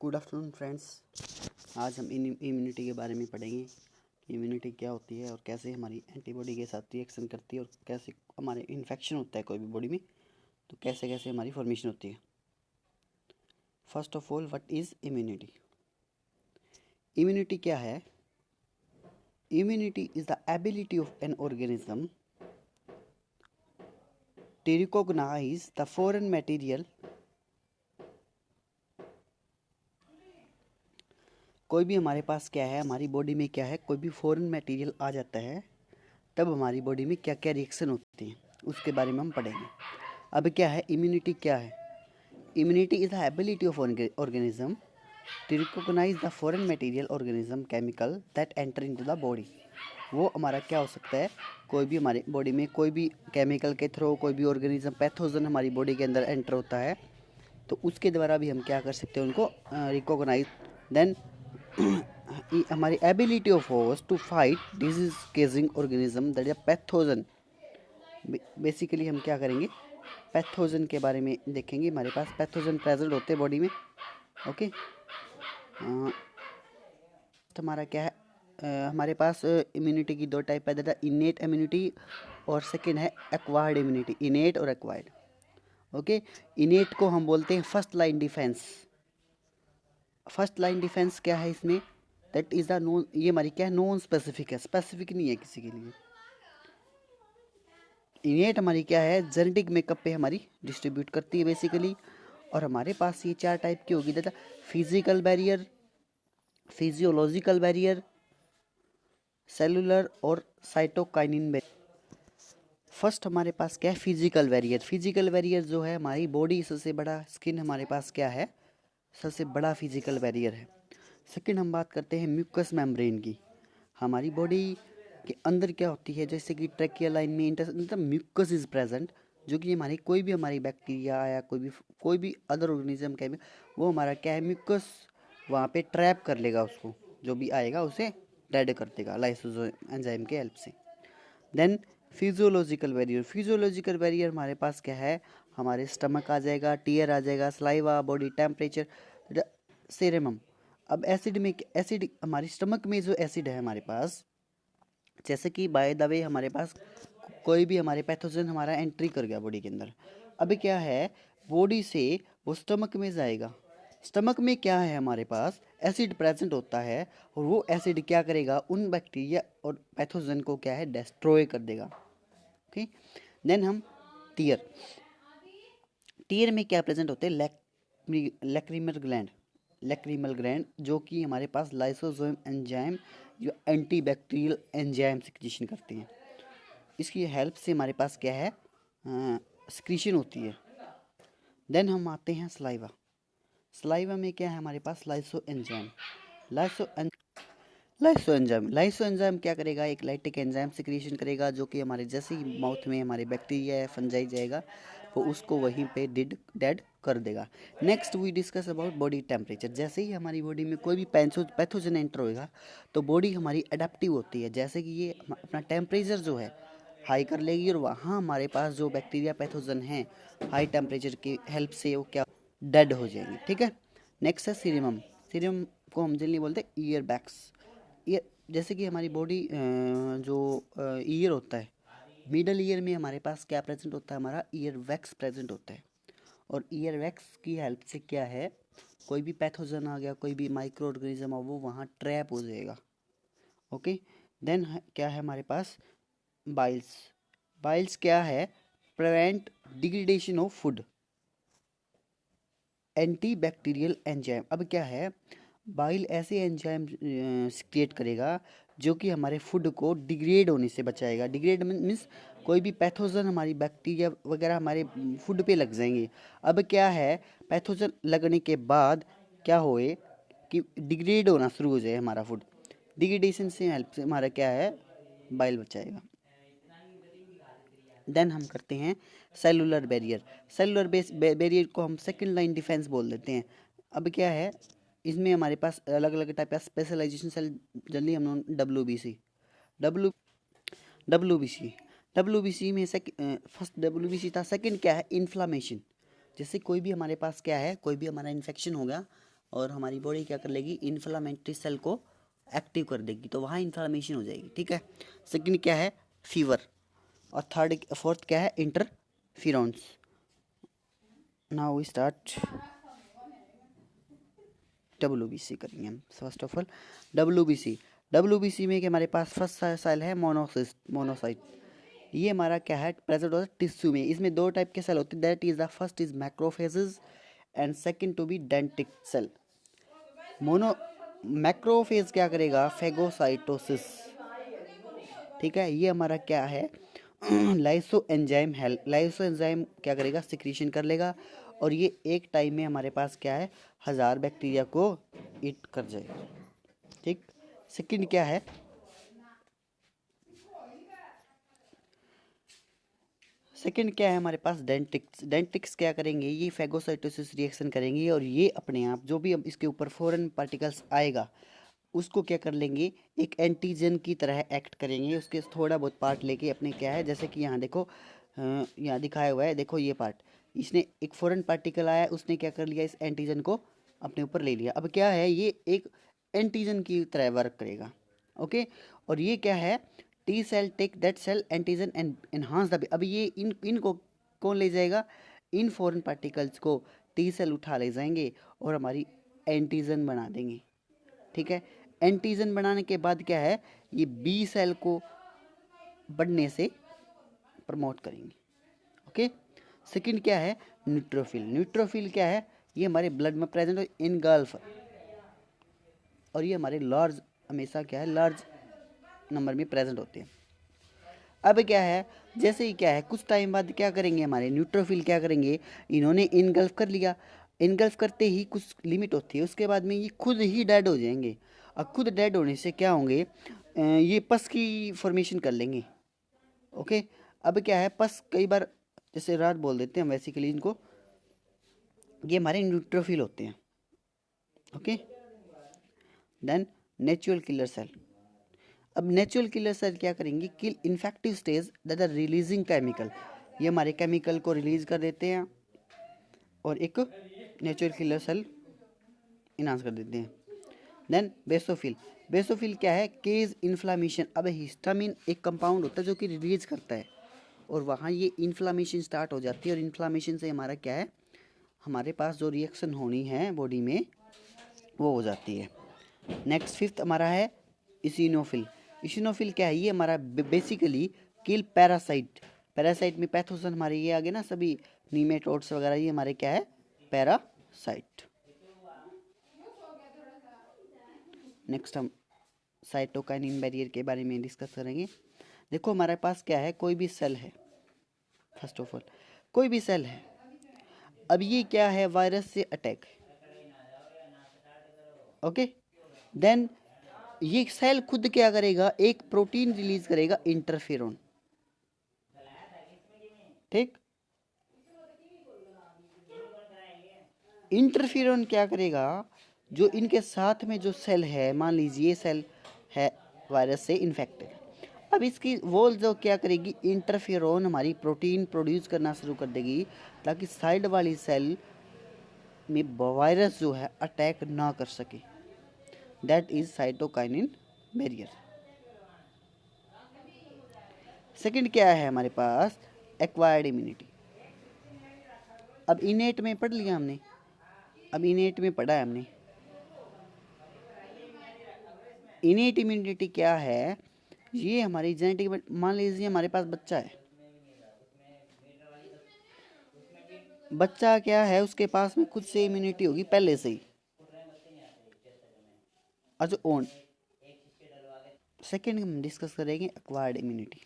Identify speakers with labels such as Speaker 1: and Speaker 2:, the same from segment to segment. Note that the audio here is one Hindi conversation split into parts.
Speaker 1: Good afternoon friends. आज हम इम्यूनिटी के बारे में पढ़ेंगे कि इम्यूनिटी क्या होती है और कैसे हमारी एंटीबॉडी के साथ रिएक्शन करती है और कैसे हमारे इन्फेक्शन होता है कोई भी बॉडी में, तो कैसे कैसे हमारी फॉर्मेशन होती है। First of all, what is immunity? Immunity क्या है? Immunity is the ability of an organism to recognise the foreign material. कोई भी हमारे पास क्या है, हमारी बॉडी में क्या है, कोई भी फॉरेन मटेरियल आ जाता है तब हमारी बॉडी में क्या क्या रिएक्शन होती है उसके बारे में हम पढ़ेंगे। अब क्या है इम्यूनिटी? क्या है immunity? Is the ability of organism to recognise the foreign material organism chemical that enter into the body. वो हमारा क्या हो सकता है, कोई भी हमारी बॉडी में कोई भी केमिकल के थ्रू कोई भी ऑर्गेनिज्म पैथोजन हमारी बॉडी के अंदर एंटर होता है तो उसके द्वारा भी हम क्या कर सकते हैं, उनको रिकॉग्नाइज। देन हमारी ability of host to fight disease causing organism that is pathogen. Basically हम क्या करेंगे, पैथोजन के बारे में देखेंगे। हमारे पास पैथोजन प्रेजेंट होते हैं बॉडी में। ओके, तो हमारा क्या है, हमारे पास इम्यूनिटी की दो टाइप है, दैट इनेट इम्यूनिटी और सेकेंड है एक्वायर्ड इम्यूनिटी। इनेट और एक्वायर्ड। ओके, इनेट को हम बोलते हैं first line defence. First line defence क्या है इसमें, दैट इज द नॉन, ये हमारी क्या है, नॉन स्पेसिफिक है, स्पेसिफिक नहीं है किसी के लिए। इनेट हमारी क्या है, जेनेटिक मेकअप पे हमारी डिस्ट्रीब्यूट करती है बेसिकली। और हमारे पास ये चार टाइप की होगी, that physical barrier, physiological barrier, cellular और साइटोकाइनिन बैरियर। फर्स्ट हमारे पास क्या है, फिजिकल बैरियर। फिजिकल बैरियर जो है हमारी बॉडी सबसे बड़ा, स्किन हमारे पास क्या है, सबसे बड़ा फिजिकल बैरियर है। सेकेंड हम बात करते हैं म्यूकस मेम्ब्रेन की। हमारी बॉडी के अंदर क्या होती है, जैसे कि ट्रैकियल लाइन में मतलब म्यूकस इज प्रेजेंट, जो कि हमारी कोई भी हमारी बैक्टीरिया या कोई भी अदर ऑर्गेनिज्म का वो हमारा क्या है, म्यूकस वहाँ पे ट्रैप कर लेगा, उसको जो भी आएगा उसे डेड कर देगा लाइसोसोम एंजाइम के हेल्प से। Then physiological barrier. Physiological barrier हमारे पास क्या है, हमारे स्टमक आ जाएगा, टीयर आ जाएगा, सलाइवा, बॉडी टेम्परेचर, सेरेमम। अब एसिड में, एसिड हमारी स्टमक में जो एसिड है हमारे पास, जैसे कि बाय द वे हमारे पास कोई भी हमारे पैथोजन हमारा एंट्री कर गया बॉडी के अंदर। अब क्या है, बॉडी से वो स्टमक में जाएगा। स्टमक में क्या है, हमारे पास एसिड प्रेजेंट होता है और वो एसिड क्या करेगा, उन बैक्टीरिया और पैथोजन को क्या है, डिस्ट्रॉय कर देगा। ओके, देन हम टीयर। टीयर में क्या प्रेजेंट होते हैं, लैक्रिमल ग्लैंड। लैक्रिमल ग्लैंड जो कि हमारे पास लाइसोसोम एंजाइम, जो एंटी बैक्टीरियल एंजाइम सिक्रीशन करते हैं, इसकी हेल्प से हमारे पास क्या है, सिक्रीशन होती है। देन हम आते हैं सलाइवा। सलाइवा में क्या है हमारे पास, लाइसो एंजाइम। लाइसो एंजाइम क्या करेगा, एक लैक्टिक एंजाइम सिक्रीशन करेगा, जो कि हमारे जैसे ही माउथ में हमारे बैक्टीरिया या फंजाई जाएगा वो उसको वहीं पे डेड कर देगा। Next we discuss about body temperature. जैसे ही हमारी बॉडी में कोई भी पैथोजन एंटर होएगा तो बॉडी हमारी अडेप्टिव होती है, जैसे कि ये अपना टेम्परेचर जो है हाई कर लेगी और वहाँ हमारे पास जो बैक्टीरिया पैथोजन हैं हाई टेम्परेचर की हेल्प से वो क्या, डेड हो जाएंगे। ठीक है, नेक्स्ट है सीरम। सीरम को हम जनरली बोलते हैं ईयर बैग्स। ईयर, जैसे कि हमारी बॉडी जो ईयर होता है, मिडल ईयर में हमारे पास क्या प्रेजेंट होता है, हमारा ईयर वैक्स प्रेजेंट होता है। और ईयर वैक्स की हेल्प से क्या है, कोई भी पैथोजन आ गया, कोई भी माइक्रो ऑर्गेनिज्म आ, वो वहाँ ट्रैप हो जाएगा। ओके, देन क्या है हमारे पास, बाइल्स। बाइल्स क्या है, prevent degradation of food, anti bacterial enzyme. अब क्या है, बाइल ऐसे एंजाइम क्रिएट करेगा जो कि हमारे फूड को डिग्रेड होने से बचाएगा। डिग्रेड मीन्स कोई भी पैथोजन हमारी बैक्टीरिया वगैरह हमारे फूड पे लग जाएंगे। अब क्या है, पैथोजन लगने के बाद क्या होए कि डिग्रेड होना शुरू हो जाए हमारा फूड। डिग्रेडेशन से हेल्प से हमारा क्या है, बाइल बचाएगा। देन हम करते हैं सेलुलर बैरियर। सेलुलर बैरियर को हम सेकेंड लाइन डिफेंस बोल देते हैं। अब क्या है, इसमें हमारे पास अलग अलग टाइप का स्पेशलाइजेशन सेल, जनरली हम W W W B C में फर्स्ट डब्ल्यू बी सी था। सेकेंड क्या है, इन्फ्लामेशन। जैसे कोई भी हमारे पास क्या है, कोई भी हमारा इन्फेक्शन हो गया, और हमारी बॉडी क्या कर लेगी, इन्फ्लामेटरी सेल को एक्टिव कर देगी, तो वहाँ इन्फ्लामेशन हो जाएगी। ठीक है। सेकंड क्या है, फीवर। और फोर्थ क्या है, इंटरफिरोन्स। नाउ वी स्टार्ट WBC करेंगे हम। फर्स्ट ऑफ ऑल WBC में कि हमारे पास फर्स्ट सेल है मोनोसाइट। ये हमारा क्या है, प्रेजेंट होता है टिश्यू में। इसमें दो टाइप के सेल होते हैं, that is the first is macrophages and second to be dendritic cell. Mono macrophage क्या करेगा, फेगोसाइटोसिस। ठीक है। ये हमारा क्या है, लाइसो एंजाइम क्या करेगा, सिक्रीशन कर लेगा, और ये एक टाइम में हमारे पास क्या है, 1000 बैक्टीरिया को ईट कर जाएगा। ठीक। सेकंड क्या है, हमारे पास डेंटिक्स क्या करेंगे, ये फेगोसाइटोसिस रिएक्शन करेंगे, और ये अपने आप जो भी इसके ऊपर फॉरेन पार्टिकल्स आएगा उसको क्या कर लेंगे, एक एंटीजन की तरह एक्ट करेंगे, उसके थोड़ा बहुत पार्ट लेके अपने क्या है, जैसे कि यहाँ देखो, यहाँ दिखाया हुआ है, देखो ये पार्ट, इसने एक फॉरेन पार्टिकल आया, उसने क्या कर लिया, इस एंटीजन को अपने ऊपर ले लिया। अब क्या है, ये एक एंटीजन की तरह वर्क करेगा। ओके। और ये क्या है, T cell take that cell antigen and enhance the, अब ये इनको कौन ले जाएगा, इन फॉरेन पार्टिकल्स को टी सेल उठा ले जाएंगे और हमारी एंटीजन बना देंगे। ठीक है। एंटीजन बनाने के बाद क्या है, ये बी सेल को बढ़ने से प्रमोट करेंगे। ओके। सेकंड क्या है, न्यूट्रोफिल क्या है, ये हमारे ब्लड में प्रेजेंट हो, इनगल्फ, और ये हमारे लार्ज हमेशा क्या है, लार्ज नंबर में प्रेजेंट होते हैं। अब क्या है, जैसे ही क्या है, कुछ टाइम बाद क्या करेंगे, हमारे न्यूट्रोफिल क्या करेंगे, इन्होंने इनगल्फ कर लिया, इनगल्फ करते ही कुछ लिमिट होती है, उसके बाद में ये खुद ही डेड हो जाएंगे। और खुद डेड होने से क्या होंगे, ये पस की फॉर्मेशन कर लेंगे। ओके। अब क्या है, पस कई बार जैसे रात बोल देते हैं बेसिकली इनको, ये हमारे न्यूट्रोफिल होते हैं। Okay. Then natural killer cell. अब नेचुरल किलर सेल क्या करेंगे, kill infective stage that are releasing chemical, ये हमारे केमिकल को रिलीज कर देते हैं और एक नेचुरल किलर सेल इनहांस कर देते हैं। देन बेसोफिल क्या है, केज इन्फ्लामेशन। अब हिस्टामिन एक कंपाउंड होता है जो कि रिलीज करता है, और वहाँ ये इन्फ्लामेशन स्टार्ट हो जाती है, और इन्फ्लामेशन से हमारा क्या है, हमारे पास जो रिएक्शन होनी है बॉडी में वो हो जाती है। नेक्स्ट फिफ्थ हमारा है इसिनोफिल क्या है, ये हमारा बेसिकली किल पैरासाइट में पैथोजन हमारे ये आगे ना सभी नीमेटोड्स वगैरह, ये हमारे क्या है, पैरासाइट। नेक्स्ट हम साइटोकाइनिन बैरियर के बारे में डिस्कस करेंगे। देखो हमारे पास क्या है, कोई भी सेल है, फर्स्ट ऑफ ऑल कोई भी सेल है, अब ये क्या है, वायरस से अटैक। ओके। देन ये सेल खुद क्या करेगा, एक प्रोटीन रिलीज करेगा, इंटरफेरोन। ठीक। इंटरफेरोन क्या करेगा, जो इनके साथ में जो सेल है, मान लीजिए ये सेल है वायरस से इन्फेक्टेड, अब इसकी वो जो क्या करेगी, इंटरफेरोन हमारी प्रोटीन प्रोड्यूस करना शुरू कर देगी, ताकि साइड वाली सेल में वायरस जो है अटैक ना कर सके। That is cytokinin barrier. Second क्या है हमारे पास, एक्वायर्ड इम्यूनिटी। अब इनेट में पढ़ लिया हमने, अब इनेट में पढ़ा है हमने। इनेट इम्यूनिटी क्या है, ये हमारी जेनेटिक, मान लीजिए हमारे पास बच्चा है, बच्चा क्या है, उसके पास में खुद से इम्यूनिटी होगी पहले से ही, अच्छा ओन। सेकंड हम डिस्कस करेंगे एक्वायर्ड इम्यूनिटी।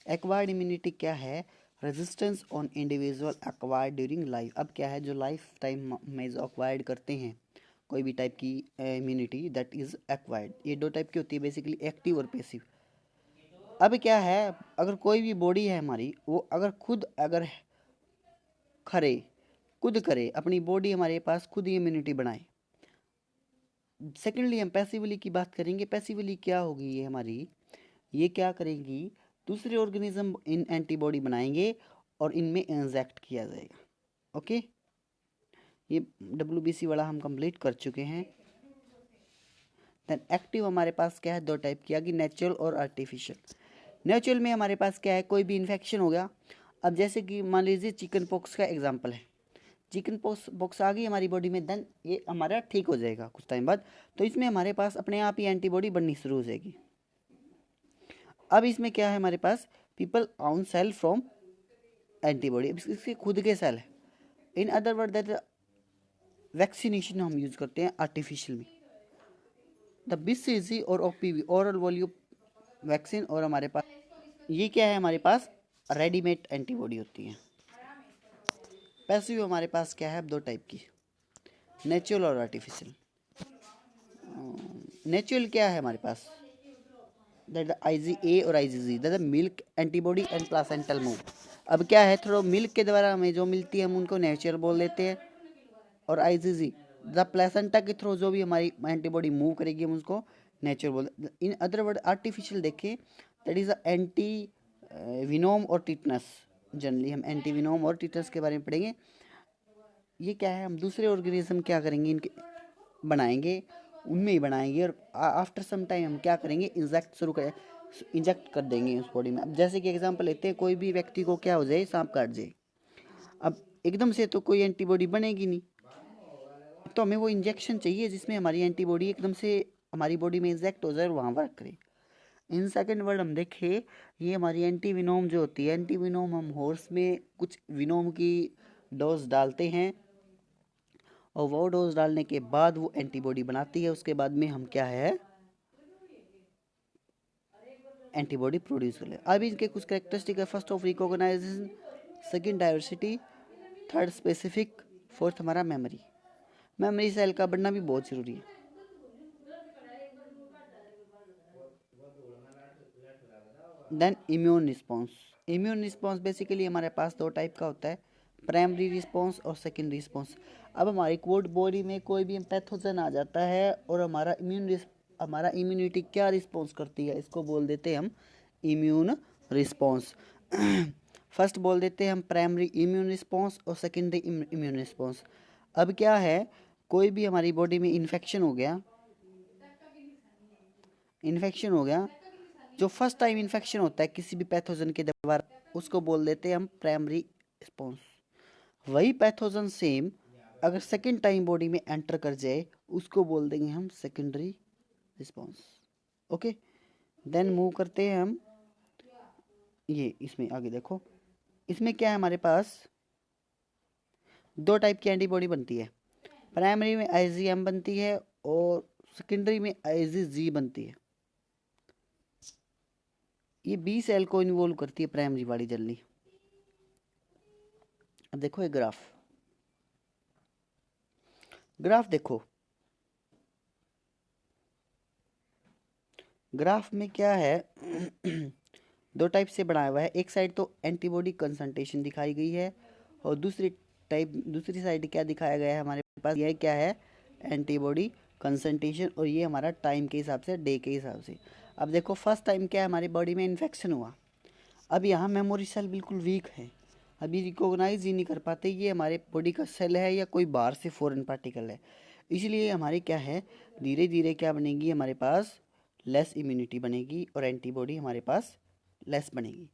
Speaker 1: एक्वायर्ड इम्यूनिटी क्या है, resistance on individual acquired during life. अब क्या है, जो लाइफ टाइम में जो एक्वायर्ड करते हैं कोई भी टाइप की इम्यूनिटी, दैट इज एक्वायर्ड। ये दो टाइप की होती है बेसिकली, एक्टिव और पैसिव। अब क्या है, अगर कोई भी बॉडी है हमारी, वो अगर खुद अगर खरे खुद करे, अपनी बॉडी हमारे पास खुद ही इम्यूनिटी बनाए। सेकेंडली हम पैसिवली की बात करेंगे। पैसिवली क्या होगी, ये हमारी ये क्या करेंगी, दूसरे ऑर्गेनिज्म इन एंटीबॉडी बनाएंगे और इनमें इंजेक्ट किया जाएगा। ओके। ये WBC वाला हम कंप्लीट कर चुके हैं। देन एक्टिव हमारे पास क्या है, दो टाइप की आ गई, नेचुरल और आर्टिफिशियल। नेचुरल में हमारे पास क्या है, कोई भी इन्फेक्शन हो गया, अब जैसे कि मान लीजिए चिकन पॉक्स का एग्जांपल है, चिकन पॉक्स आ गई हमारी बॉडी में, देन ये हमारा ठीक हो जाएगा कुछ टाइम बाद, तो इसमें हमारे पास अपने आप ही एंटीबॉडी बननी शुरू हो जाएगी। अब इसमें क्या है हमारे पास, पीपल आउन सेल फ्रॉम एंटीबॉडी, इसके खुद के सेल है। In other word that vaccination हम यूज करते हैं आर्टिफिशियल में। द BCG और OPV ओरल वॉल्यूम वैक्सीन, और हमारे पास ये क्या है, हमारे पास रेडीमेड एंटीबॉडी होती है। पैसिव हमारे पास क्या है, अब दो टाइप की, नेचुरल और आर्टिफिशियल। नेचुरल क्या है हमारे पास, दैट IgA और IgG, that milk antibody and placental move. अब क्या है, थोड़ा मिल्क के द्वारा हमें जो मिलती है हम उनको नेचुरल बोल देते हैं, और IgG द प्लेसेंटा के थ्रू जो भी हमारी एंटीबॉडी मूव करेगी हम उसको नेचुरल बोल। इन अदर वर्ड आर्टिफिशियल देखें, दैट इज एंटी विनोम और टिटनस। जनरली हम एंटी विनोम और टिटनस के बारे में पढ़ेंगे। ये क्या है, हम दूसरे ऑर्गेनिज्म क्या करेंगे, इनके बनाएंगे, उनमें ही बनाएंगे, और आफ्टर सम टाइम हम क्या करेंगे, इंजेक्ट कर देंगे उस बॉडी में। अब जैसे कि एग्जांपल लेते हैं, कोई भी व्यक्ति को क्या हो जाए, सांप काट जाए, अब एकदम से तो कोई एंटीबॉडी बनेगी नहीं, तो हमें वो इंजेक्शन चाहिए जिसमें हमारी एंटीबॉडी एकदम से हमारी बॉडी में इंजेक्ट हो जाए और वहाँ वर्क करे। इन सेकंड वर्ड हम देखें, ये हमारी एंटी विनोम जो होती है, एंटी विनोम हम हॉर्स में कुछ विनोम की डोज डालते हैं, और वो डोज डालने के बाद वो एंटीबॉडी बनाती है, उसके बाद में हम क्या है, एंटीबॉडी प्रोड्यूस कर ले। अब इनके कुछ कैरेक्टरिस्टिक है, first of recognition, second diversity, third specific, fourth हमारा मेमोरी। मेमोरी सेल का बढ़ना भी बहुत जरूरी है। Then immune response. Immune response basically हमारे पास दो टाइप का होता है, प्राइमरी रिस्पॉन्स और सेकेंडरी रिस्पॉन्स। अब हमारी कोड बॉडी में कोई भी पैथोजन आ जाता है और हमारा इम्यूनिटी क्या रिस्पॉन्स करती है, इसको बोल देते हैं हम इम्यून रिस्पॉन्स। फर्स्ट बोल देते हैं हम प्राइमरी इम्यून रिस्पॉन्स और सेकेंडरी इम्यून रिस्पॉन्स। अब क्या है, कोई भी हमारी बॉडी में इन्फेक्शन हो गया, जो फर्स्ट टाइम इन्फेक्शन होता है किसी भी पैथोजन के द्वारा, उसको बोल देते हैं हम प्राइमरी रिस्पॉन्स। वही पैथोजन सेम अगर सेकेंड टाइम बॉडी में एंटर कर जाए, उसको बोल देंगे हम secondary response. Okay, then move करते हैं हम ये इसमें आगे देखो, इसमें क्या है, हमारे पास दो टाइप की एंटीबॉडी बनती है। प्राइमरी में IgM बनती है और सेकेंडरी में IgG बनती है। ये B सेल को इन्वॉल्व करती है प्राइमरी वाली जल्दी। अब देखो ये ग्राफ देखो, ग्राफ में क्या है, दो टाइप से बनाया हुआ है। एक साइड तो एंटीबॉडी कंसंट्रेशन दिखाई गई है, और दूसरी साइड क्या दिखाया गया है हमारे पास, यह क्या है, एंटीबॉडी कंसंट्रेशन, और ये हमारा टाइम के हिसाब से, डे के हिसाब से। अब देखो फर्स्ट टाइम क्या है, हमारी बॉडी में इन्फेक्शन हुआ, अब यहाँ मेमोरी सेल बिल्कुल वीक है, अभी रिकॉग्नाइज ही नहीं कर पाते ये हमारे बॉडी का सेल है या कोई बाहर से फॉरेन पार्टिकल है। इसलिए हमारी क्या है, धीरे धीरे क्या बनेगी, हमारे पास लेस इम्यूनिटी बनेगी और एंटीबॉडी हमारे पास लेस बनेगी।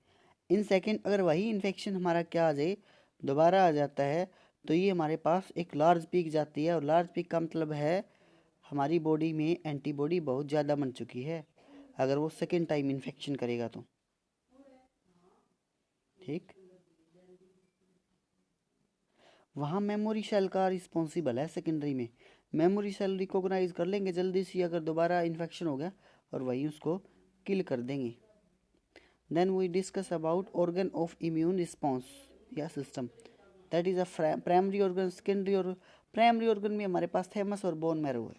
Speaker 1: इन सेकेंड अगर वही इन्फेक्शन हमारा क्या आ जाए, दोबारा आ जाता है, तो ये हमारे पास एक लार्ज पीक जाती है, और लार्ज पीक का मतलब है हमारी बॉडी में एंटीबॉडी बहुत ज़्यादा बन चुकी है, अगर वो सेकेंड टाइम इन्फेक्शन करेगा तो। ठीक, वहाँ मेमोरी सेल का रिस्पॉन्सिबल है, सेकेंडरी में मेमोरी सेल रिकॉग्नाइज कर लेंगे जल्दी से अगर दोबारा इन्फेक्शन हो गया, और वही उसको किल कर देंगे। Then we discuss about organ of immune response या system, that is a primary organ, secondary, और प्राइमरी ऑर्गन में हमारे पास थैमस और बोन मैरो है,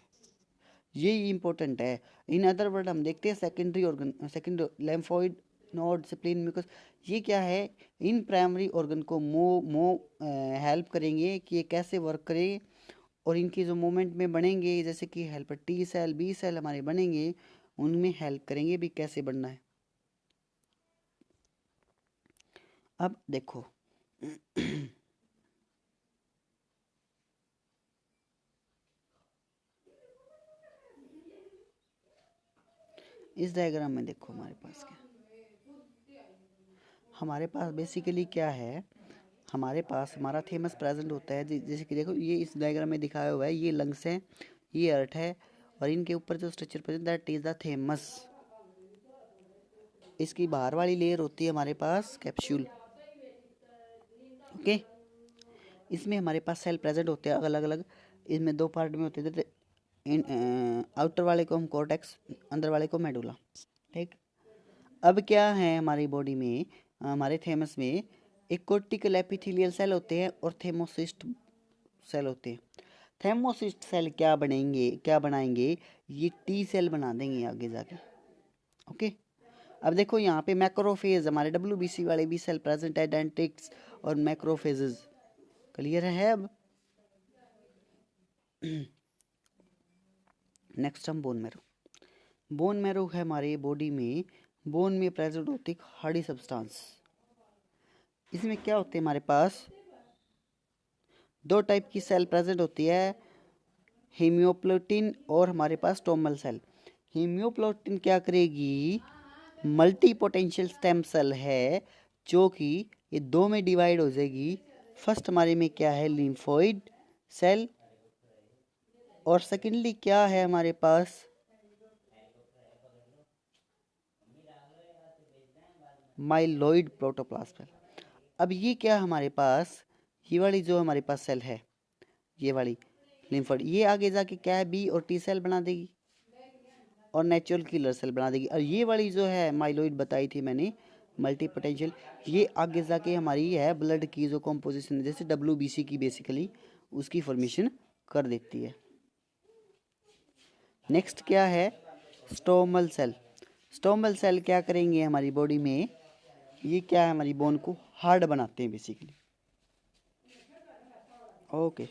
Speaker 1: यही इंपॉर्टेंट है। इन अदर वर्ड हम देखते हैं secondary organ, secondary lymphoid node spleen mucus, ये क्या है, इन प्राइमरी ऑर्गन को हेल्प करेंगे कि ये कैसे वर्क करें, और इनकी जो मूवमेंट में बनेंगे, जैसे कि helper T cell B cell हमारे बनेंगे, उनमें हेल्प करेंगे भी कैसे बनना है। अब देखो इस डायग्राम में देखो हमारे पास बेसिकली क्या है, हमारे पास हमारा थैमस प्रेजेंट होता है। जैसे कि देखो ये इस डायग्राम में दिखाया हुआ है, ये लंग्स हैं, ये अर्थ है, और इनके ऊपर जो structure present that is the thymus. इसकी बाहर वाली लेयर होती है हमारे पास कैप्सूल। ओके, इसमें हमारे पास सेल प्रेजेंट होते हैं अलग अलग, इसमें दो पार्ट में होते थे। आउटर वाले को हम कॉर्टेक्स, अंदर वाले को मेडुला। ठीक, अब क्या है हमारी बॉडी में, हमारे थैमस में एक कोर्टिकल एपिथेलियल सेल होते हैं और थैमोसिस्ट सेल होते हैं। थैमोसिस्ट सेल क्या बनाएंगे, ये टी सेल बना देंगे आगे जाके। ओके, अब देखो यहाँ पे मैक्रोफेज, हमारे WBC वाले भी सेल प्रेजेंट है, डेंट्रिक्स और मैक्रोफेजेस। क्लियर है अब? नेक्स्ट हम बोन मैरो। बोन मैरो है हमारे बॉडी में, बोन में प्रेजेंट होती है हार्डी सब्सटेंस। इसमें क्या होते हैं हमारे पास, दो टाइप की सेल प्रेजेंट होती है, हीमियोप्लोटिन और हमारे पास स्टोमल सेल। हीमियोप्लोटिन क्या करेगी, मल्टी पोटेंशियल स्टेम सेल है, जो कि ये दो में डिवाइड हो जाएगी। फर्स्ट हमारे में क्या है, लिम्फोइड सेल, और सेकेंडली क्या है हमारे पास, माइलोइड प्रोटोप्लाज्म। अब ये क्या हमारे पास, ये वाली जो हमारे पास सेल है, ये वाली लिम्फोइड, ये आगे जाके क्या है, बी और टी सेल बना देगी और नेचुरल किलर सेल बना देगी। और ये वाली जो है माइलोइड बताई थी मैंने, मल्टी पोटेंशियल, ये आगे जाके हमारी है ब्लड की जो कॉम्पोजिशन जैसे WBC की बेसिकली उसकी फॉर्मेशन कर देती है। नेक्स्ट क्या है, स्टोमल सेल। स्टोमल सेल क्या करेंगे हमारी बॉडी में, ये क्या है, हमारी बोन को हार्ड बनाते हैं बेसिकली। ओके।